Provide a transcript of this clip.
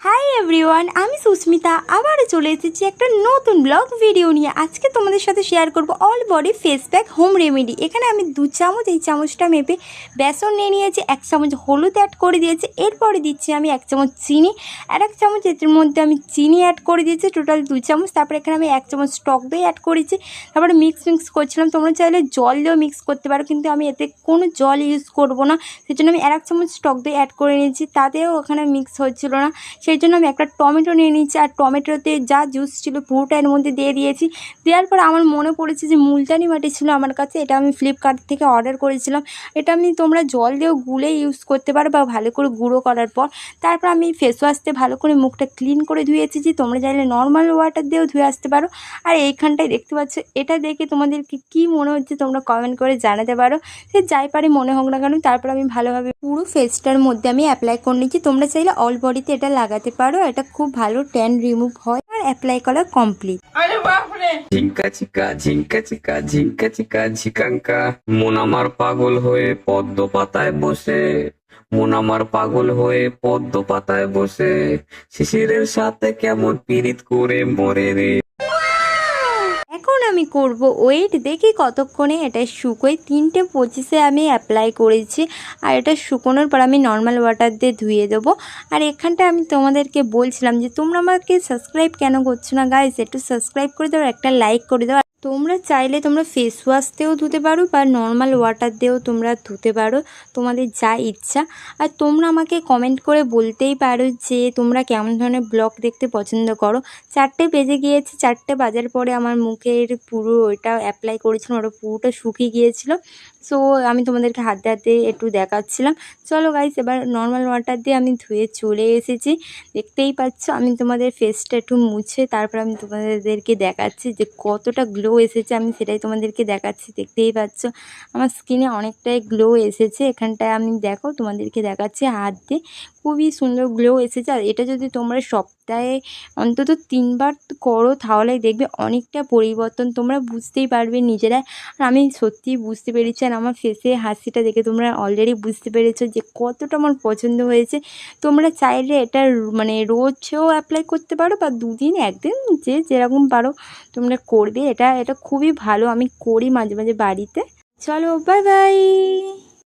Hi everyone, আমি সুস্মিতা আবারও চলে এসেছি একটা নতুন ব্লগ ভিডিও নিয়ে। আজকে তোমাদের সাথে শেয়ার করব all body face pack home remedy. এখানে আমি 2 চামচ, এই চামচটা মেপে বেসন নিয়ে নিয়েছি, 1 চামচ হলুদ অ্যাড করে দিয়েছি, এরপরে দিচ্ছি আমি 1 চামচ চিনি, আর 1 চামচ এর মধ্যে আমি চিনি অ্যাড করে দিয়েছি, টোটাল 2 চামচ। তারপরে এখানে আমি 1 চামচ টক দই অ্যাড করেছি। তারপরে মিক্স করছিলাম। তোমরা চাইলে জল দিয়েও মিক্স করতে পারো, কিন্তু আমি এতে কোনো জল ইউজ করব না, সেই জন্য আমি 1 চামচ টক দই অ্যাড করে নিয়েছি। তাতেও ওখানে মিক্স হচ্ছিল না, সেই জন্য আমি একটা টমেটো নিয়ে নিয়েছি, আর টমেটোতে যা জুস ছিল পুরোটা এর মধ্যে দিয়ে দিয়েছি। দেওয়ার পর আমার মনে পড়েছে যে মুলতানি মাটি ছিল আমার কাছে, এটা আমি ফ্লিপকার্ট থেকে অর্ডার করেছিলাম। এটা তোমরা জল দিয়েও গুলে ইউজ করতে পারো, বা ভালো করে গুঁড়ো করার পর তারপর আমি ফেস ওয়াশ দিয়ে ভালো করে মুখটা ক্লিন করে ধুয়ে এসেছি। তোমরা চাইলে নর্মাল ওয়াটার দিয়েও ধুয়ে আসতে পারো। আর এইখানটায় দেখতে পাচ্ছ, এটা দেখে তোমাদেরকে কী মনে হচ্ছে তোমরা কমেন্ট করে জানাতে পারো। সে যাই পারে মনে হোক না কেন, তারপর আমি ভালোভাবে পুরো ফেসটার মধ্যে আমি অ্যাপ্লাই করে নিচ্ছি। তোমরা চাইলে অল বডিতে এটা লাগাতে পারো, এটা খুব ভালো ট্যান রিমুভ হয়। আর অ্যাপ্লাই করা কমপ্লিট। ঝিঙ্কা চিকা ঝিঙ্কা চিকা ঝিঙ্কা চিকা ঝিকাঙ্কা, মন আমার পাগল হয়ে পদ্ম পাতায় বসে, মন আমার পাগল হয়ে পদ্ম পাতায় বসে, শিশিরের সাথে কেমন পীড়িত করে মরে রে। এখন আমি করব ওয়েট দেখি কতক্ষণে এটা শুকোয়। 3:25 আমি অ্যাপ্লাই করেছি, আর এটা শুকোনোর পর আমি নর্মাল ওয়াটার দিয়ে ধুয়ে দেবো। আর এখানটা আমি তোমাদেরকে বলছিলাম যে তোমরা আমাকে সাবস্ক্রাইব কেন করছো না গাইস, একটু সাবস্ক্রাইব করে দাও, একটা লাইক করে দাও। তোমরা চাইলে তোমরা ফেস ওয়াশ দিয়েও ধুতে পারো, বা নর্মাল ওয়াটার দিয়েও তোমরা ধুতে পারো, তোমাদের যা ইচ্ছা। আর তোমরা আমাকে কমেন্ট করে বলতেই পারো যে তোমরা কেমন ধরনের ব্লগ দেখতে পছন্দ করো। 4টে বেজে গিয়েছে, 4টে বাজার পরে আমার মুখের পুরো ওইটা অ্যাপ্লাই করেছিলাম, ওটা পুরোটা শুকিয়ে গিয়েছিল। সো আমি তোমাদেরকে হাতে হাতে একটু দেখাচ্ছিলাম। চলো গাইস, এবার নর্মাল ওয়াটার দিয়ে আমি ধুয়ে চলে এসেছি। দেখতেই পাচ্ছ আমি তোমাদের ফেসটা একটু মুছে তারপর আমি তোমাদেরকে দেখাচ্ছি যে কতটা গ্লো এসেছে, আমি সেটাই তোমাদেরকে দেখাচ্ছি। দেখতেই পাচ্ছ আমার স্কিনে অনেকটাই গ্লো এসেছে। এখানটায় আমি দেখো তোমাদেরকে দেখাচ্ছি হাত দিয়ে, খুবই সুন্দর গ্লো এসেছে। আর এটা যদি তোমরা সপ্তাহে অন্তত 3বার করো, তাহলেই দেখবে অনেকটা পরিবর্তন তোমরা বুঝতেই পারবে নিজেরাই। আর আমি সত্যিই বুঝতে পেরেছি, আর আমার ফেসে হাসিটা দেখে তোমরা অলরেডি বুঝতে পেরেছো যে কতটা আমার পছন্দ হয়েছে। তোমরা চাইলে এটা রোজও অ্যাপ্লাই করতে পারো, বা 2 দিন 1 দিন যে যেরকম পারো তোমরা করবে। এটা খুবই ভালো, আমি করি মাঝে মাঝে বাড়িতে। চলো বাই বাই।